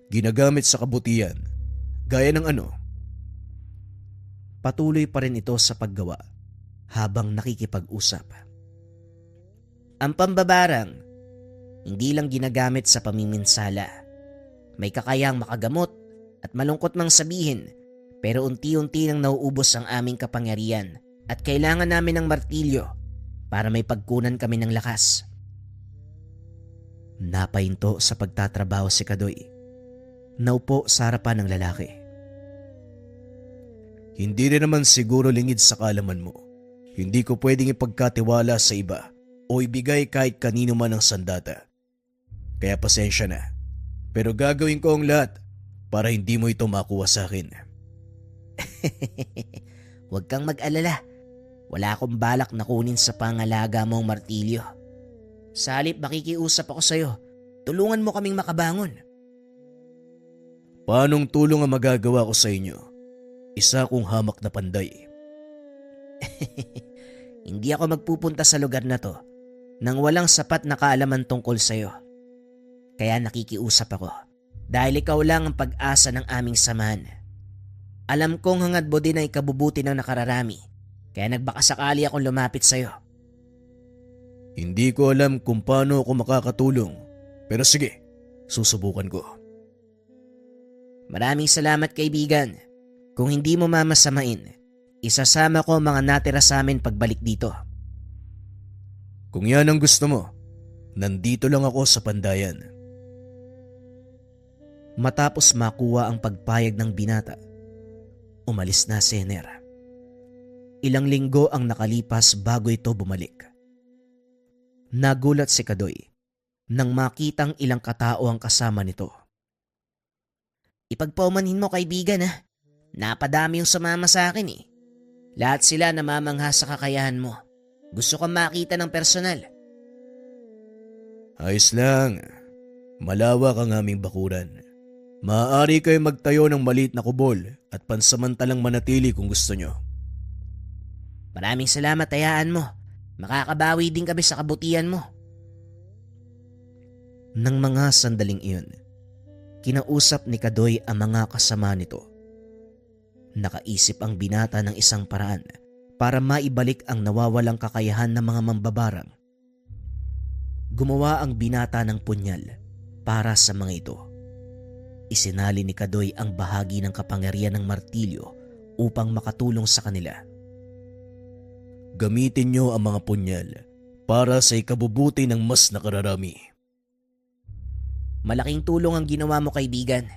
Ginagamit sa kabutihan? Gaya ng ano? Patuloy pa rin ito sa paggawa habang nakikipag-usap. Ang pambabarang, hindi lang ginagamit sa pamiminsala. May kakayang makagamot at malungkot mang sabihin, pero unti-unti nang nauubos ang aming kapangyarihan at kailangan namin ng martilyo para may pagkunan kami ng lakas. Napahinto sa pagtatrabaho si Kadoy. Naupo sa harapan ng lalaki. Hindi rin naman siguro lingid sa kaalaman mo. Hindi ko pwedeng ipagkatiwala sa iba o ibigay kahit kanino man ang sandata. Kaya pasensya na. Pero gagawin ko ang lahat para hindi mo ito makuha sa akin. Huwag kang mag-alala. Wala akong balak na kunin sa pangalaga mo ang martilyo. Sa halip makikiusap ako sa'yo. Tulungan mo kaming makabangon. Paanong tulong ang magagawa ko sa inyo? Isa kong hamak na panday. Hindi ako magpupunta sa lugar na to nang walang sapat na kaalaman tungkol sa'yo. Kaya nakikiusap ako dahil ikaw lang ang pag-asa ng aming samahan. Alam kong hangad mo din ay kabubuti ng nakararami, kaya nagbakasakali akong lumapit sa'yo. Hindi ko alam kung paano ako makakatulong, pero sige, susubukan ko. Maraming salamat kaibigan. Kung hindi mo mamasamain, isasama ko ang mga natira sa amin pagbalik dito. Kung yan ang gusto mo, nandito lang ako sa pandayan. Matapos makuha ang pagpayag ng binata, umalis na si Hiner. Ilang linggo ang nakalipas bago ito bumalik. Nagulat si Kadoy nang makitang ilang katao ang kasama nito. Ipagpaumanhin mo kaibigan ha. Napadami yung sumama sa akin eh. Lahat sila namamangha sa kakayahan mo. Gusto kang makita ng personal. Ayos lang. Malawak ang aming bakuran. Maaari kayo magtayo ng maliit na kubol at pansamantalang manatili kung gusto nyo. Maraming salamat, hayaan mo. Makakabawi din kami sa kabutihan mo. Nang mga sandaling iyon, kinausap ni Kadoy ang mga kasama nito. Nakaisip ang binata ng isang paraan para maibalik ang nawawalang kakayahan ng mga mambabarang. Gumawa ang binata ng punyal para sa mga ito. Isinali ni Kadoy ang bahagi ng kapangyarihan ng martilyo upang makatulong sa kanila. Gamitin nyo ang mga punyal para sa ikabubuti ng mas nakararami. Malaking tulong ang ginawa mo kaibigan.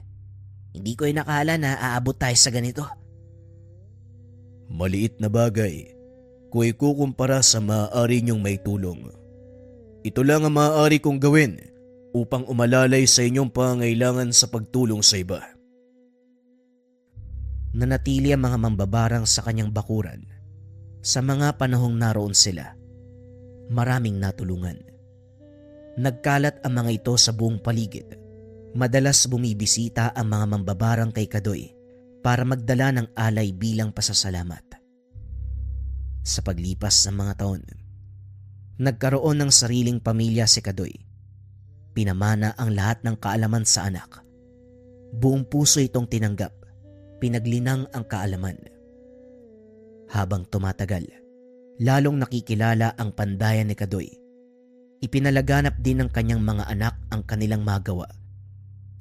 Hindi ko inakala na aabot tayo sa ganito. Maliit na bagay kung ikukumpara sa maaari niyong may tulong. Ito lang ang maaari kong gawin upang umalalay sa inyong pangailangan sa pagtulong sa iba. Nanatili ang mga mambabarang sa kanyang bakuran. Sa mga panahong naroon sila, maraming natulungan. Nagkalat ang mga ito sa buong paligid. Madalas bumibisita ang mga mambabarang kay Kadoy para magdala ng alay bilang pasasalamat. Sa paglipas ng mga taon, nagkaroon ng sariling pamilya si Kadoy. Pinamana ang lahat ng kaalaman sa anak. Buong puso itong tinanggap. Pinaglinang ang kaalaman. Habang tumatagal, lalong nakikilala ang pandayan ni Kadoy. Ipinalaganap din ng kanyang mga anak ang kanilang magawa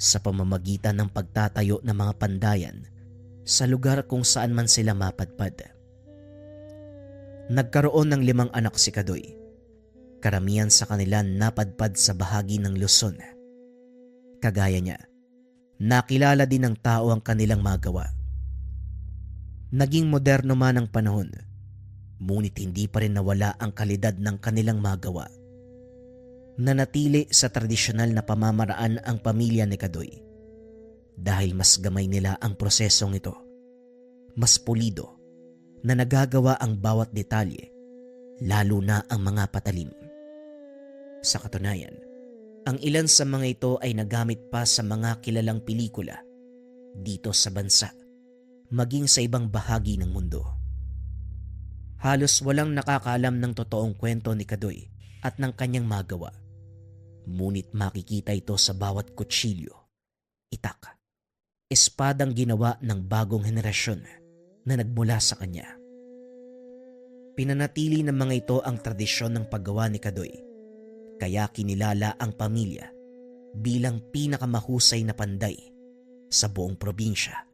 sa pamamagitan ng pagtatayo ng mga pandayan sa lugar kung saan man sila mapadpad. Nagkaroon ng 5 anak si Kadoy. Karamihan sa kanila napadpad sa bahagi ng Luzon. Kagaya niya, nakilala din ng tao ang kanilang magawa. Naging moderno man ang panahon, ngunit hindi pa rin nawala ang kalidad ng kanilang magawa. Nanatili sa tradisyonal na pamamaraan ang pamilya ni Kadoy. Dahil mas gamay nila ang prosesong ito, mas pulido na nagagawa ang bawat detalye, lalo na ang mga patalim. Sa katunayan, ang ilan sa mga ito ay nagamit pa sa mga kilalang pelikula dito sa bansa, maging sa ibang bahagi ng mundo. Halos walang nakakaalam ng totoong kwento ni Kadoy at ng kanyang magawa. Ngunit makikita ito sa bawat kutsilyo, itak, espadang ginawa ng bagong henerasyon na nagmula sa kanya. Pinanatili ng mga ito ang tradisyon ng paggawa ni Kadoy. Kaya kinilala ang pamilya bilang pinakamahusay na panday sa buong probinsya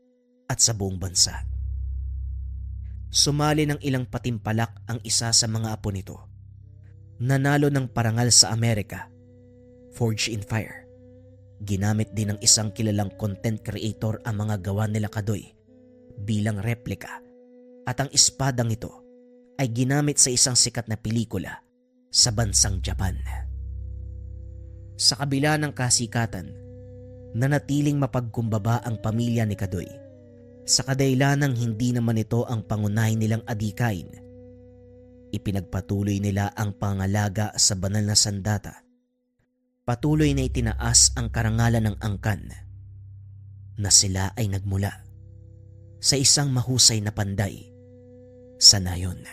at sa buong bansa. Sumali ng ilang patimpalak ang isa sa mga apo nito. Nanalo ng parangal sa Amerika, Forged in Fire. Ginamit din ng isang kilalang content creator ang mga gawa nila Kadoy bilang replika, at ang espadang ito ay ginamit sa isang sikat na pelikula sa bansang Japan. Sa kabila ng kasikatan, nanatiling mapagkumbaba ang pamilya ni Kadoy. Sa kadahilanang hindi naman ito ang pangunahin nilang adikain, ipinagpatuloy nila ang pangalaga sa banal na sandata. Patuloy na itinaas ang karangalan ng angkan na sila ay nagmula sa isang mahusay na panday sa nayon.